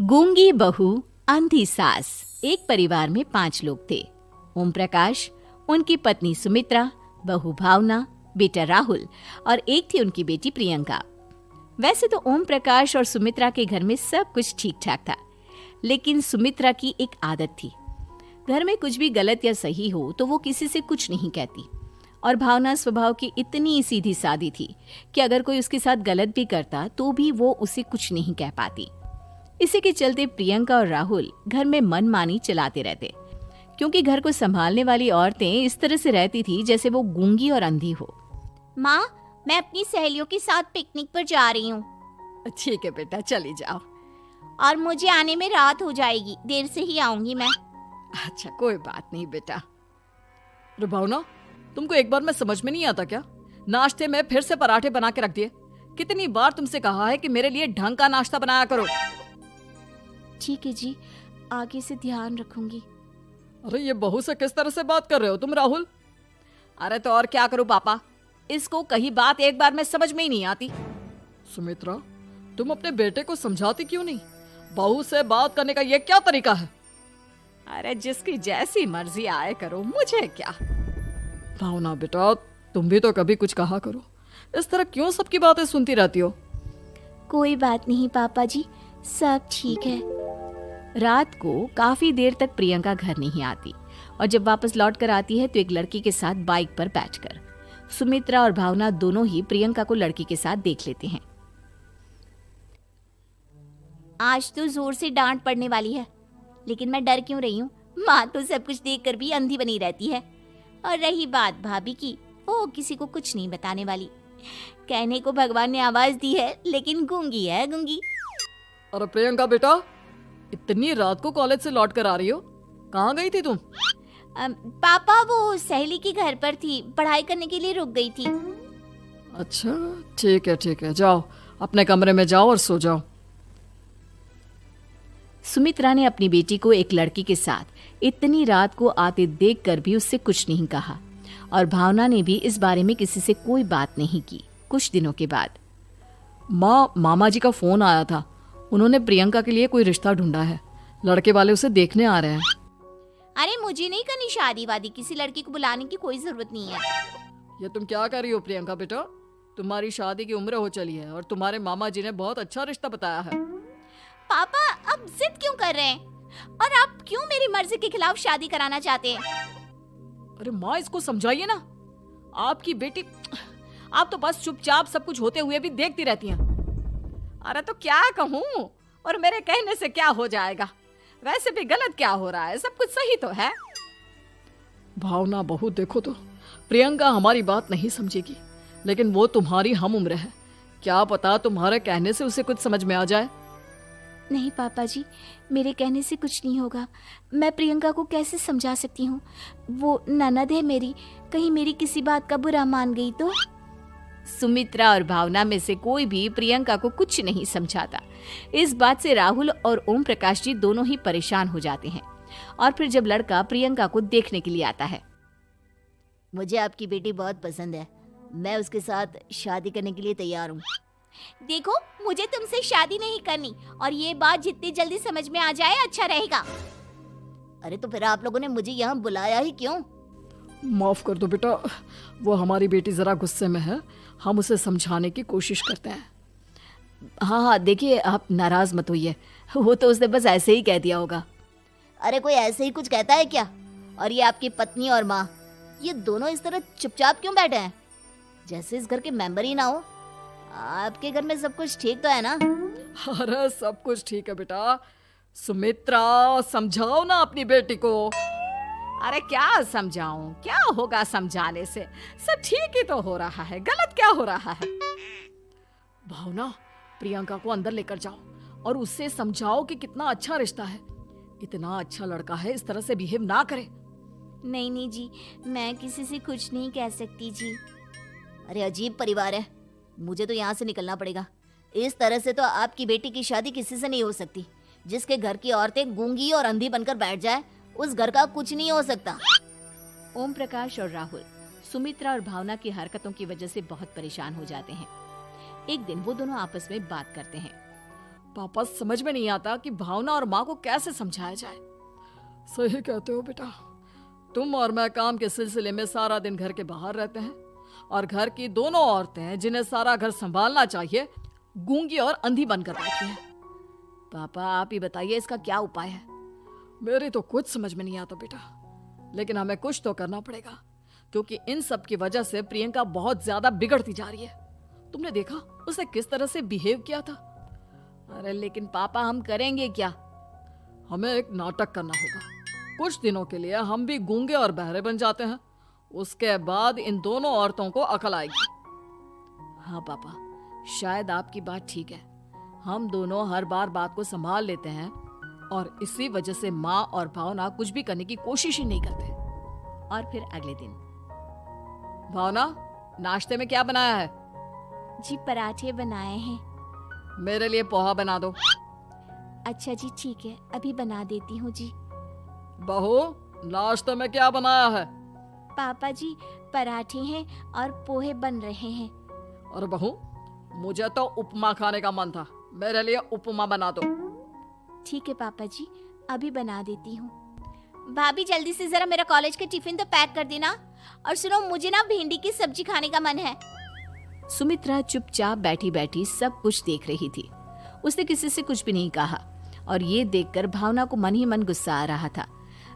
गूंगी बहू, अंधी सास। एक परिवार में 5 लोग थे। ओम प्रकाश, उनकी पत्नी सुमित्रा, बहू भावना, बेटा राहुल और एक थी उनकी बेटी प्रियंका। वैसे तो ओम प्रकाश और सुमित्रा के घर में सब कुछ ठीक ठाक था, लेकिन सुमित्रा की एक आदत थी। घर में कुछ भी गलत या सही हो तो वो किसी से कुछ नहीं कहती। और भावना स्वभाव की इतनी सीधी सादी थी कि अगर कोई उसके साथ गलत भी करता तो भी वो उसे कुछ नहीं कह पाती। इसी के चलते प्रियंका और राहुल घर में मनमानी चलाते रहते, क्योंकि घर को संभालने वाली औरतें इस तरह से रहती थी जैसे वो गूंगी और अंधी हो। माँ, मैं अपनी सहेलियों के साथ पिकनिक पर जा रही हूँ। ठीक है बेटा, चली जाओ। और मुझे आने में रात हो जाएगी, देर से ही आऊंगी मैं। अच्छा, कोई बात नहीं बेटा। अरे भावना, तुमको एक बार में समझ में नहीं आता क्या? नाश्ते में फिर से पराठे बना के रख दिए। कितनी बार तुमसे कहा है कि मेरे लिए ढंग का नाश्ता बनाया करो। ठीक है जी, आगे से ध्यान रखूंगी। अरे ये बहू से किस तरह से बात कर रहे हो तुम राहुल? अरे तो और क्या करूं पापा, इसको कहीं बात एक बार में समझ में ही नहीं आती। सुमित्रा, तुम अपने बेटे को समझाती क्यों नहीं? बहू से बात करने का ये क्या तरीका है? अरे जिसकी जैसी मर्जी आए करो, मुझे क्या। भावना बेटा, तुम भी तो कभी कुछ कहा करो। इस तरह क्यों सबकी बातें सुनती रहती हो? कोई बात नहीं पापा जी, सब ठीक है। रात को काफी देर तक प्रियंका घर नहीं आती, और जब वापस लौट कर आती है तो एक लड़की के साथ बाइक पर बैठकर। सुमित्रा और भावना दोनों ही प्रियंका को लड़की के साथ देख लेते हैं। आज तो जोर से डांट पड़ने वाली है, लेकिन मैं डर क्यों रही हूँ? माँ तो सब कुछ देखकर भी अंधी बनी रहती है। और रही बात भाभी की, वो किसी को कुछ नहीं बताने वाली। कहने को भगवान ने आवाज दी है, लेकिन गूंगी है गूंगी। अरे प्रियंका बेटा, इतनी रात को कॉलेज से लौट कर आ रही हो? कहाँ गई थी तुम? पापा, वो सहेली के घर पर थी, पढ़ाई करने के लिए रुक गई थी। अच्छा, ठीक है, जाओ अपने कमरे में जाओ और सो जाओ। सुमित्रा ने अपनी बेटी को एक लड़की के साथ इतनी रात को आते देखकर भी उससे कुछ नहीं कहा, और भावना ने भी इस बारे में किसी से कोई बात नहीं की। कुछ दिनों के बाद मामा जी का फोन आया था। उन्होंने प्रियंका के लिए कोई रिश्ता ढूंढा है। लड़के वाले उसे देखने आ रहे हैं। अरे मुझे नहीं करनी शादी वादी, किसी लड़की को बुलाने की कोई जरूरत नहीं है। ये तुम क्या कर रही हो प्रियंका बेटा? तुम्हारी शादी की उम्र हो चली है और तुम्हारे मामा जी ने बहुत अच्छा रिश्ता बताया है। पापा, अब जिद क्यों कर रहे हैं? और आप क्यों मेरी मर्जी के खिलाफ शादी कराना चाहते हैं? अरे माँ, इसको समझाइए ना। आपकी बेटी, आप तो बस चुपचाप सब कुछ होते हुए भी देखती रहती हैं। अरे तो क्या कहूँ, और मेरे कहने से क्या हो जाएगा? वैसे भी गलत क्या हो रहा है, सब कुछ सही तो है। भावना बहू, देखो तो प्रियंका हमारी बात नहीं समझेगी, लेकिन वो तुम्हारी हम उम्र है। क्या पता तुम्हारे कहने से उसे कुछ समझ में आ जाए। नहीं पापा जी, मेरे कहने से कुछ नहीं होगा। मैं प्रियंका को कैसे समझा सकती हूँ? वो ननद है मेरी, कहीं मेरी किसी बात का बुरा मान गई तो। सुमित्रा और भावना में से कोई भी प्रियंका को कुछ नहीं समझाता। इस बात से राहुल और ओम प्रकाश जी दोनों ही परेशान हो जाते हैं। और फिर जब लड़का प्रियंका को देखने के लिए आता है, मुझे आपकी बेटी बहुत पसंद है, मैं उसके साथ शादी करने के लिए तैयार हूँ। देखो, मुझे तुमसे शादी नहीं करनी, और ये बात जितनी जल्दी समझ में आ जाए अच्छा रहेगा। अरे तो फिर आप लोगों ने मुझे यहाँ बुलाया ही क्यों? माफ कर दो बेटा, वो हमारी बेटी जरा गुस्से में है, हम उसे समझाने की कोशिश करते हैं। हाँ, देखिए आप नाराज मत होइए, वो तो उसने बस ऐसे ही कह दिया होगा। अरे कोई ऐसे ही कुछ कहता है क्या? और ये आपकी पत्नी और माँ, ये दोनों इस तरह चुपचाप क्यों बैठे हैं, जैसे इस घर के मेंबर ही ना हो? आपके घर में सब कुछ ठीक तो है ना? अरे सब कुछ ठीक है बेटा। सुमित्रा, समझाओ ना अपनी बेटी को। अरे क्या समझाऊं, क्या होगा समझाने से? सब ठीक ही तो हो रहा है, गलत क्या हो रहा है? भावना, प्रियंका को अंदर लेकर जाओ और उससे समझाओ कि कितना अच्छा रिश्ता है। इतना अच्छा लड़का है, इस तरह से बिहेव ना करे। नहीं जी, मैं किसी से कुछ नहीं कह सकती जी। अरे अजीब परिवार है, मुझे तो यहाँ से निकलना पड़ेगा। इस तरह से तो आपकी बेटी की शादी किसी से नहीं हो सकती। जिसके घर की औरतें गूंगी और अंधी बनकर बैठ जाए, उस घर का कुछ नहीं हो सकता। ओम प्रकाश और राहुल सुमित्रा और भावना की हरकतों की वजह से बहुत परेशान हो जाते हैं। एक दिन वो दोनों आपस में बात करते हैं। पापा समझ में नहीं आता कि भावना और माँ को कैसे समझाया जाए। सही कहते हो बेटा, तुम और मैं काम के सिलसिले में सारा दिन घर के बाहर रहते हैं और घर की दोनों औरतें जिन्हें सारा घर संभालना चाहिए गूंगी और अंधी बनकर बैठी हैं। पापा आप ही बताइए इसका क्या उपाय है। मेरी तो कुछ समझ में नहीं आता बेटा, लेकिन हमें कुछ तो करना पड़ेगा क्योंकि इन सब की वजह से प्रियंका बहुत ज्यादा बिगड़ती जा रही है। तुमने देखा उसने किस तरह से बिहेव किया था। अरे लेकिन पापा हम करेंगे क्या? हमें एक नाटक करना होगा। कुछ दिनों के लिए हम भी गूंगे और बहरे बन जाते हैं, उसके बाद इन दोनों औरतों को अकल आएगी। हाँ पापा, शायद आपकी बात ठीक है। हम दोनों हर बार बात को संभाल लेते हैं और इसी वजह से माँ और भावना कुछ भी करने की कोशिश ही नहीं करते। और फिर अगले दिन, भावना नाश्ते में क्या बनाया है? जी पराठे बनाए हैं। मेरे लिए पोहा बना दो। अच्छा जी ठीक है, अभी बना देती हूँ जी। बहू नाश्ते में क्या बनाया है? पापा जी पराठे हैं और पोहे बन रहे हैं। और बहू मुझे तो उपमा खाने का मन था, मेरे लिए उपमा बना दो। ठीक है पापा जी, अभी बना देती हूँ। भाभी जल्दी से जरा मेरा कॉलेज का टिफिन तो पैक कर देना। और सुनो, मुझे ना भिंडी की सब्जी खाने का मन है। सुमित्रा चुपचाप बैठी बैठी सब कुछ देख रही थी। उसने किसी से कुछ भी नहीं कहा और ये देखकर भावना को मन ही मन गुस्सा आ रहा था,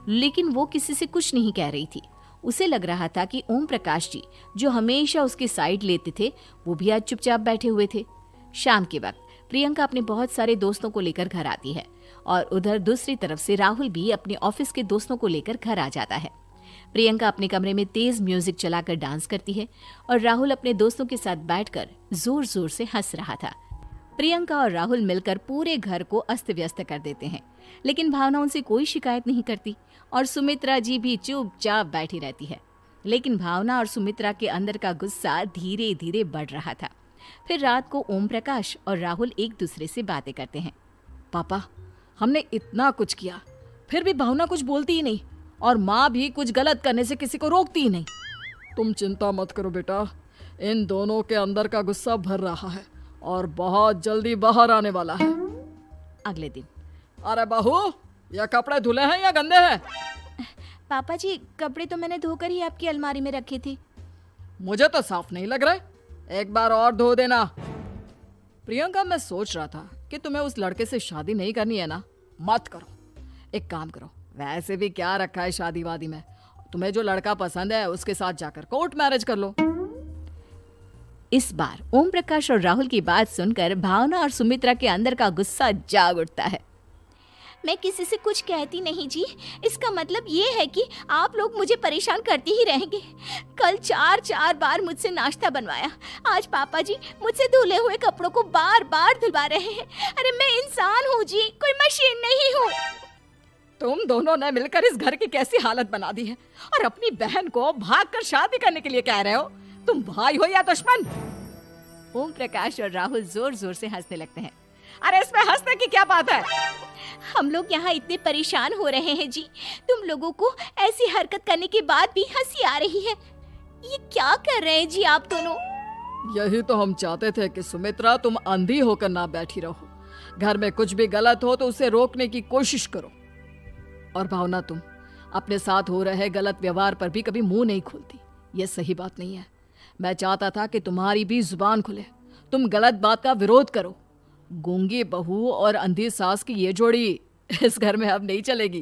लेकिन वो किसी से कुछ नहीं कह रही थी। उसे लग रहा था कि ओम प्रकाश जी जो हमेशा उसकी साइड लेते थे वो भी आज चुपचाप बैठे हुए थे। शाम के वक्त प्रियंका अपने बहुत सारे दोस्तों को लेकर घर आती है और उधर दूसरी तरफ से राहुल भी अपने ऑफिस के दोस्तों को लेकर घर आ जाता है। प्रियंका अपने कमरे में तेज म्यूजिक चलाकर डांस करती है और राहुल अपने दोस्तों के साथ बैठकर जोर जोर से हंस रहा था। प्रियंका और राहुल मिलकर पूरे घर को अस्त व्यस्त कर देते हैं, लेकिन भावना उनसे कोई शिकायत नहीं करती और सुमित्रा जी भी चुपचाप बैठी रहती है। लेकिन भावना और सुमित्रा के अंदर का गुस्सा धीरे धीरे बढ़ रहा था। फिर रात को ओम प्रकाश और राहुल एक दूसरे से बातें करते हैं। पापा हमने इतना कुछ किया फिर भी भावना कुछ बोलती ही नहीं और माँ भी कुछ गलत करने से किसी को रोकती ही नहीं। तुम चिंता मत करो बेटा, इन दोनों के अंदर का गुस्सा भर रहा है और बहुत जल्दी बाहर आने वाला है। अगले दिन, अरे बहू ये कपड़े धुले हैं या गंदे हैं? पापा जी कपड़े तो मैंने धोकर ही आपकी अलमारी में रखे थे। मुझे तो साफ नहीं लग रहे, एक बार और धो देना। प्रियंका मैं सोच रहा था कि तुम्हें उस लड़के से शादी नहीं करनी है ना, मत करो। एक काम करो, वैसे भी क्या रखा है शादी वादी में, तुम्हें जो लड़का पसंद है उसके साथ जाकर कोर्ट मैरिज कर लो। इस बार ओम प्रकाश और राहुल की बात सुनकर भावना और सुमित्रा के अंदर का गुस्सा जाग उठता है। मैं किसी से कुछ कहती नहीं जी, इसका मतलब ये है कि आप लोग मुझे परेशान करते ही रहेंगे। कल 4 बार मुझसे नाश्ता बनवाया, आज पापा जी मुझसे धुले हुए कपड़ों को बार बार धुलवा रहे हैं। अरे मैं इंसान हूँ जी, कोई मशीन नहीं हूँ। तुम दोनों ने मिलकर इस घर की कैसी हालत बना दी है और अपनी बहन को भागकर शादी करने के लिए कह रहे हो। तुम भाई हो या दुश्मन? ओम प्रकाश और राहुल जोर जोर से हंसने लगते हैं। अरे इसमें हंसने की क्या बात है? हम लोग यहाँ इतने परेशान हो रहे हैं जी, तुम लोगों को ऐसी हरकत करने के बाद भी हंसी आ रही है। ये क्या कर रहे हैं जी आप दोनों? यही तो हम चाहते थे कि सुमित्रा तुम अंधी होकर ना बैठी रहो। घर में कुछ भी गलत हो तो उसे रोकने की कोशिश करो। और भावना तुम अपने साथ हो रहे गलत व्यवहार पर भी कभी मुंह नहीं खोलती, ये सही बात नहीं है। मैं चाहता था कि तुम्हारी भी जुबान खुले, तुम गलत बात का विरोध करो। गूंगी बहू और अंधी सास की ये जोड़ी इस घर में अब नहीं चलेगी।